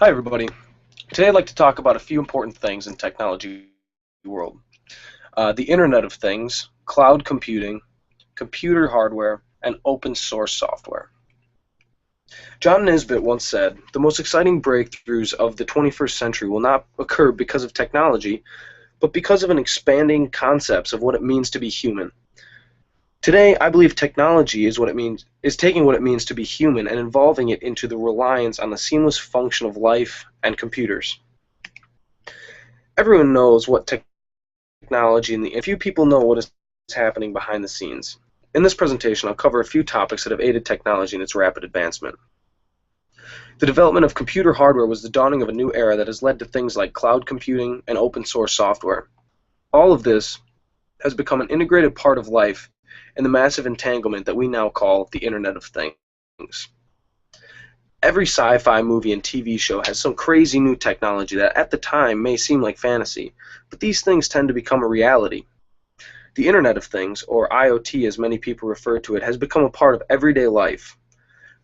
Hi everybody. Today I'd like to talk about a few important things in technology world. The Internet of Things, cloud computing, computer hardware, and open source software. John Nisbet once said, "The most exciting breakthroughs of the 21st century will not occur because of technology, but because of an expanding concepts of what it means to be human." Today, I believe technology is taking what it means to be human and evolving it into the reliance on the seamless function of life and computers. Everyone knows what technology and few people know what is happening behind the scenes. In this presentation, I'll cover a few topics that have aided technology in its rapid advancement. The development of computer hardware was the dawning of a new era that has led to things like cloud computing and open source software. All of this has become an integrated part of life and the massive entanglement that we now call the Internet of Things. Every sci-fi movie and TV show has some crazy new technology that at the time may seem like fantasy, but these things tend to become a reality. The Internet of Things, or IoT as many people refer to it, has become a part of everyday life.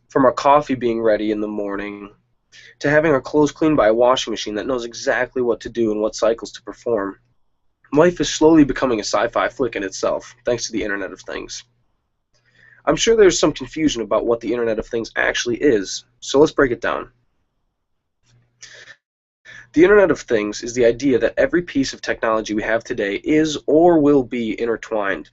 From our coffee being ready in the morning, to having our clothes cleaned by a washing machine that knows exactly what to do and what cycles to perform. Life is slowly becoming a sci-fi flick in itself, thanks to the Internet of Things. I'm sure there's some confusion about what the Internet of Things actually is, so let's break it down. The Internet of Things is the idea that every piece of technology we have today is or will be intertwined.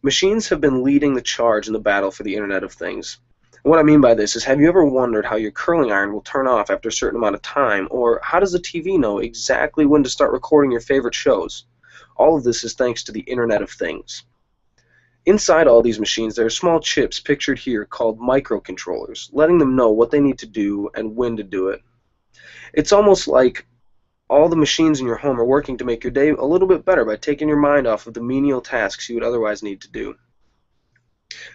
Machines have been leading the charge in the battle for the Internet of Things. And what I mean by this is, have you ever wondered how your curling iron will turn off after a certain amount of time, or how does the TV know exactly when to start recording your favorite shows? All of this is thanks to the Internet of Things. Inside all these machines, there are small chips pictured here called microcontrollers, letting them know what they need to do and when to do it. It's almost like all the machines in your home are working to make your day a little bit better by taking your mind off of the menial tasks you would otherwise need to do.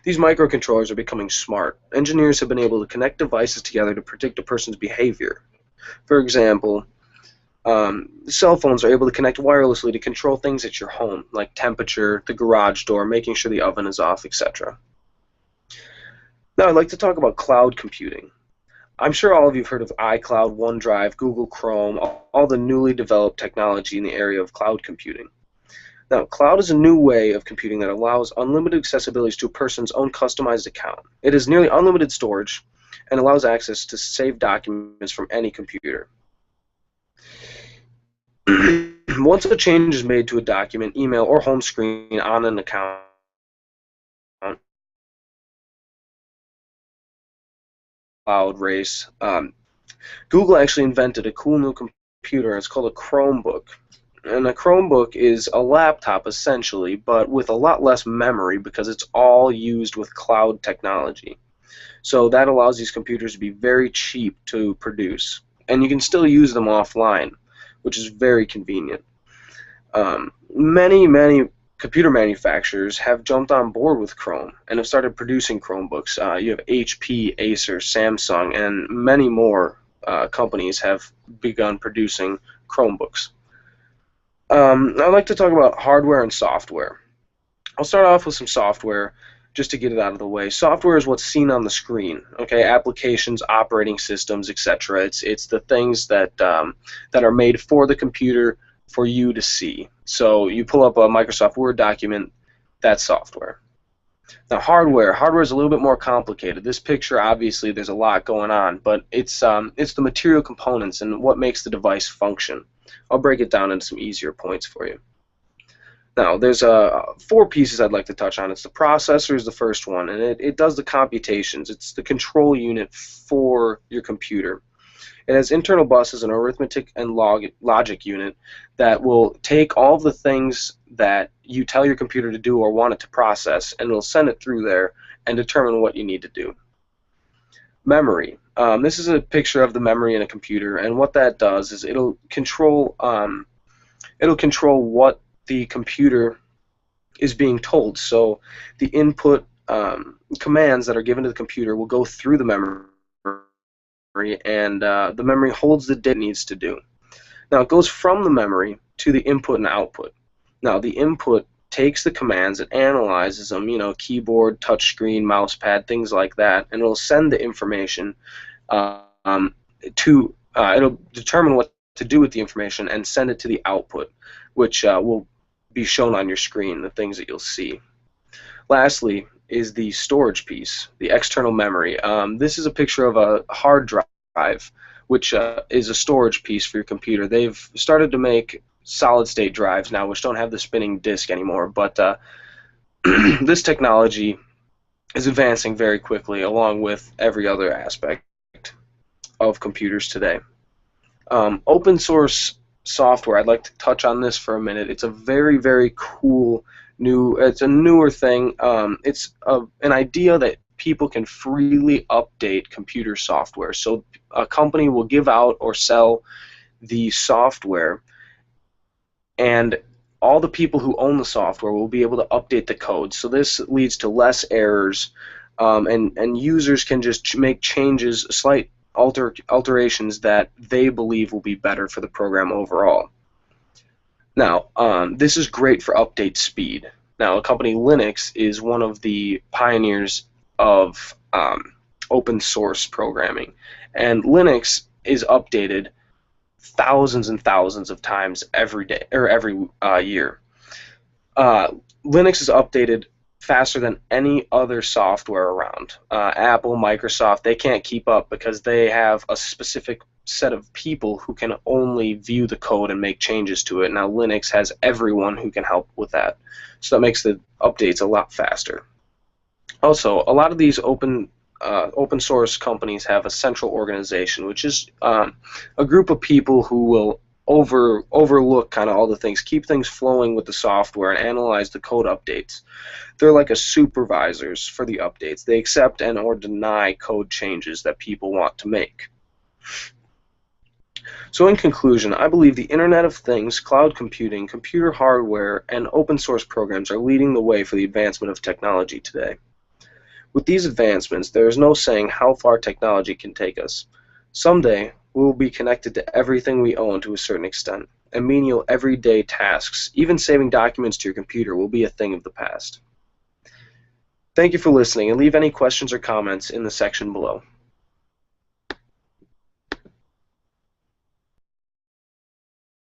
These microcontrollers are becoming smart. Engineers have been able to connect devices together to predict a person's behavior. For example, cell phones are able to connect wirelessly to control things at your home, like temperature, the garage door, making sure the oven is off, etc. Now I'd like to talk about cloud computing. I'm sure all of you have heard of iCloud, OneDrive, Google Chrome, all the newly developed technology in the area of cloud computing. Now, cloud is a new way of computing that allows unlimited accessibility to a person's own customized account. It is nearly unlimited storage and allows access to saved documents from any computer. Once a change is made to a document, email, or home screen on an account, cloud race, Google actually invented a cool new computer. It's called a Chromebook. And a Chromebook is a laptop essentially, but with a lot less memory because it's all used with cloud technology. So that allows these computers to be very cheap to produce. And you can still use them offline, which is very convenient. Many computer manufacturers have jumped on board with Chrome and have started producing Chromebooks. You have HP, Acer, Samsung, and many more companies have begun producing Chromebooks. I'd like to talk about hardware and software. I'll start off with some software just to get it out of the way. Software is what's seen on the screen. Okay, applications, operating systems, etc. It's the things that that are made for the computer for you to see. So you pull up a Microsoft Word document, that's software. Now hardware is a little bit more complicated. This picture, obviously, there's a lot going on, but it's the material components and what makes the device function. I'll break it down into some easier points for you. Now, there's four pieces I'd like to touch on. It's the processor is the first one, and it does the computations. It's the control unit for your computer. It has internal buses, an arithmetic and logic unit that will take all of the things that you tell your computer to do or want it to process, and it'll send it through there and determine what you need to do. Memory. This is a picture of the memory in a computer, and what that does is it'll control what the computer is being told. So the input commands that are given to the computer will go through the memory, and the memory holds the data it needs to do. Now it goes from the memory to the input and output. Now the input takes the commands and analyzes them, keyboard, touchscreen, mouse pad, things like that, and it'll send the information to it'll determine what to do with the information and send it to the output, which will be shown on your screen, the things that you'll see. Lastly is the storage piece, the external memory. This is a picture of a hard drive, which is a storage piece for your computer. They've started to make solid-state drives now, which don't have the spinning disk anymore, but this technology is advancing very quickly, along with every other aspect of computers today. Open source software, I'd like to touch on this for a minute. It's a very, very cool it's a newer thing. It's an idea that people can freely update computer software. So a company will give out or sell the software, and all the people who own the software will be able to update the code. So this leads to less errors, and users can just make changes, slight alterations that they believe will be better for the program overall. Now, this is great for update speed. Now, a company, Linux, is one of the pioneers of open source programming, and Linux is updated thousands and thousands of times every day or every year. Linux is updated faster than any other software around. Apple, Microsoft, they can't keep up because they have a specific set of people who can only view the code and make changes to it. Now Linux has everyone who can help with that, so that makes the updates a lot faster. Also, a lot of these open source companies have a central organization, which is a group of people who will overlook kind of all the things, keep things flowing with the software, and analyze the code updates. They're like a supervisors for the updates. They accept and or deny code changes that people want to make. So in conclusion, I believe the Internet of Things, cloud computing, computer hardware, and open source programs are leading the way for the advancement of technology today. With these advancements, there is no saying how far technology can take us. Someday, we will be connected to everything we own to a certain extent, and menial everyday tasks, even saving documents to your computer, will be a thing of the past. Thank you for listening, and leave any questions or comments in the section below.